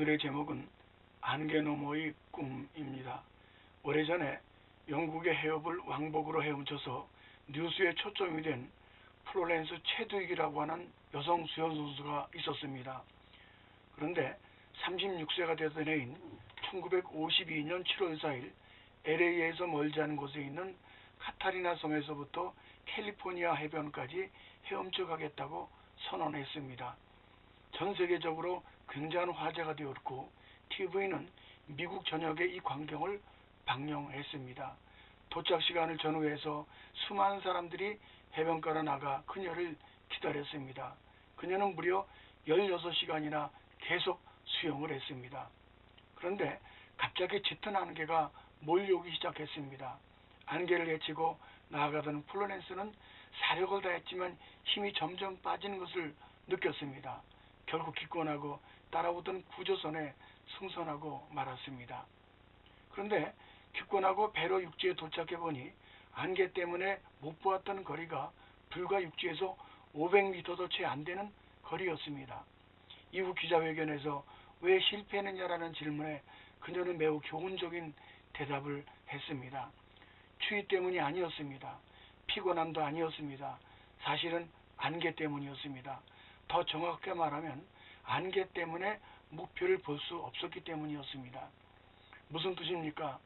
오늘의 제목은 안개 너머의 꿈입니다. 오래전에 영국의 해협을 왕복으로 헤엄쳐서 뉴스에 초점이 된 플로렌스 체드윅이라고 하는 여성 수영 선수가 있었습니다. 그런데 36세가 되던 해인 1952년 7월 4일 LA에서 멀지 않은 곳에 있는 카타리나 섬에서부터 캘리포니아 해변까지 헤엄쳐 가겠다고 선언했습니다. 전 세계적으로 굉장한 화제가 되었고 TV는 미국 전역에 이 광경을 방영했습니다. 도착 시간을 전후해서 수많은 사람들이 해변가로 나가 그녀를 기다렸습니다. 그녀는 무려 16시간이나 계속 수영을 했습니다. 그런데 갑자기 짙은 안개가 몰려오기 시작했습니다. 안개를 헤치고 나아가던 플로렌스는 사력을 다했지만 힘이 점점 빠지는 것을 느꼈습니다. 결국 기권하고 따라오던 구조선에 승선하고 말았습니다. 그런데 기권하고 배로 육지에 도착해보니 안개 때문에 못 보았던 거리가 불과 육지에서 500m도 채 안 되는 거리였습니다. 이후 기자회견에서 왜 실패했느냐라는 질문에 그녀는 매우 교훈적인 대답을 했습니다. 추위 때문이 아니었습니다. 피곤함도 아니었습니다. 사실은 안개 때문이었습니다. 더 정확하게 말하면 안개 때문에 목표를 볼 수 없었기 때문이었습니다. 무슨 뜻입니까?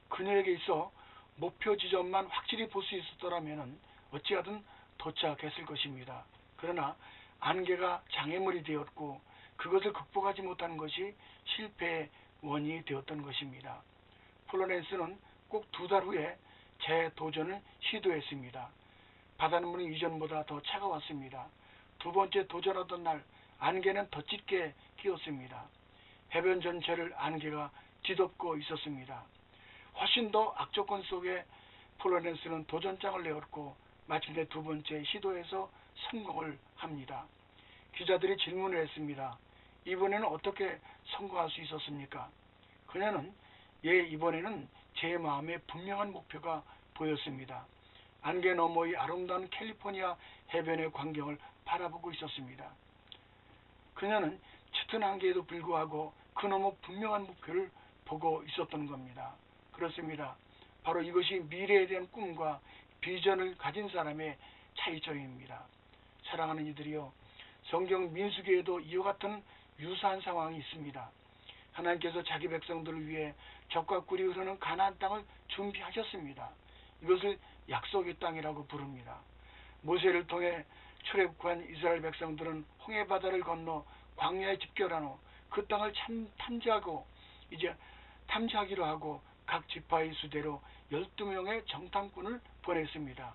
그녀에게 있어 목표 지점만 확실히 볼 수 있었더라면 어찌하든 도착했을 것입니다. 그러나 안개가 장애물이 되었고 그것을 극복하지 못한 것이 실패의 원인이 되었던 것입니다. 플로렌스는 꼭 2달 후에 재도전을 시도했습니다. 바닷물은 이전보다 더 차가웠습니다. 두 번째 도전하던 날 안개는 더 짙게 끼었습니다. 해변 전체를 안개가 뒤덮고 있었습니다. 훨씬 더 악조건 속에 플로렌스는 도전장을 내었고 마침내 두 번째 시도에서 성공을 합니다. 기자들이 질문을 했습니다. 이번에는 어떻게 성공할 수 있었습니까? 그녀는 이번에는 제 마음에 분명한 목표가 보였습니다. 안개 너머의 아름다운 캘리포니아 해변의 광경을 바라보고 있었습니다. 그녀는 짙은 안개에도 불구하고 그 너머 분명한 목표를 보고 있었던 겁니다. 그렇습니다. 바로 이것이 미래에 대한 꿈과 비전을 가진 사람의 차이점입니다. 사랑하는 이들이요, 성경 민수기에도 이와 같은 유사한 상황이 있습니다. 하나님께서 자기 백성들을 위해 젖과 꿀이 흐르는 가나안 땅을 준비하셨습니다. 이것을 약속의 땅이라고 부릅니다. 모세를 통해 출애굽한 이스라엘 백성들은 홍해바다를 건너 광야에 집결한 후 그 땅을 탐지하기로 하고 각 지파의 수대로 12명의 정탐꾼을 보냈습니다.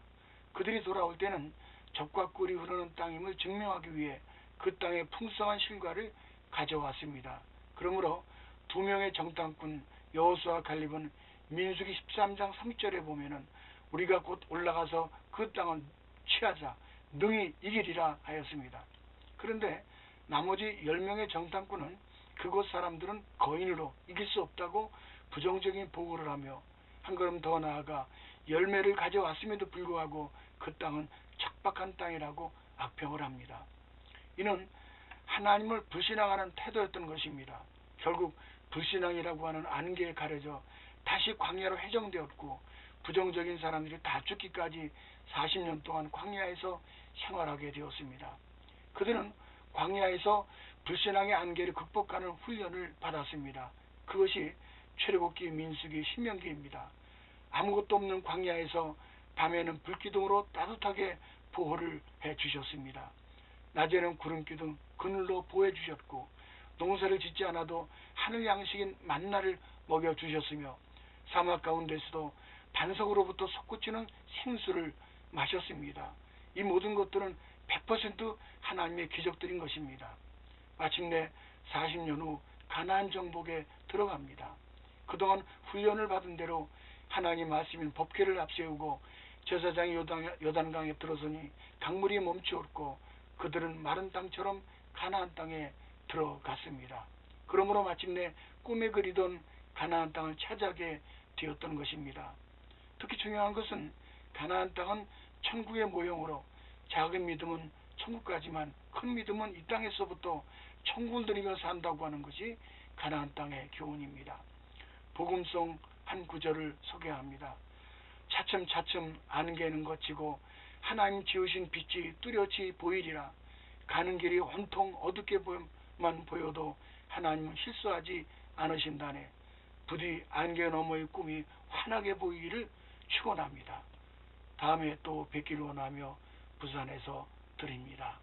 그들이 돌아올 때는 젖과 꿀이 흐르는 땅임을 증명하기 위해 그 땅의 풍성한 실과를 가져왔습니다. 그러므로 2명의 정탐꾼 여호수아와 갈렙은 민수기 13장 3절에 보면은 우리가 곧 올라가서 그 땅을 취하자 능히 이기리라 하였습니다. 그런데 나머지 10명의 정탐꾼은 그곳 사람들은 거인으로 이길 수 없다고 부정적인 보고를 하며 한 걸음 더 나아가 열매를 가져왔음에도 불구하고 그 땅은 척박한 땅이라고 악평을 합니다. 이는 하나님을 불신앙하는 태도였던 것입니다. 결국 불신앙이라고 하는 안개에 가려져 다시 광야로 회정되었고 부정적인 사람들이 다 죽기까지 40년 동안 광야에서 생활하게 되었습니다. 그들은 광야에서 불신앙의 안개를 극복하는 훈련을 받았습니다. 그것이 출애굽기, 민수기, 신명기입니다. 아무것도 없는 광야에서 밤에는 불기둥으로 따뜻하게 보호를 해주셨습니다. 낮에는 구름기둥, 그늘로 보호해주셨고 농사를 짓지 않아도 하늘 양식인 만나를 먹여주셨으며 사막 가운데서도 반석으로부터 솟구치는 생수를 마셨습니다. 이 모든 것들은 100% 하나님의 기적들인 것입니다. 마침내 40년 후 가나안 정복에 들어갑니다. 그동안 훈련을 받은 대로 하나님 말씀인 법궤를 앞세우고 제사장이 요단강에 들어서니 강물이 멈추었고 그들은 마른 땅처럼 가나안 땅에 들어갔습니다. 그러므로 마침내 꿈에 그리던 가나안 땅을 차지하게 되었던 것입니다. 특히 중요한 것은 가나안 땅은 천국의 모형으로 작은 믿음은 천국까지만 큰 믿음은 이 땅에서부터 천국을 누리며 산다고 하는 것이 가나안 땅의 교훈입니다. 복음송 한 구절을 소개합니다. 차츰차츰 안개는 걷히고 하나님 지으신 빛이 뚜렷이 보이리라. 가는 길이 온통 어둡게만 보여도 하나님은 실수하지 않으신다네. 부디 안개 너머의 꿈이 환하게 보이기를 축원합니다. 다음에 또 뵙기를 원하며 부산에서 드립니다.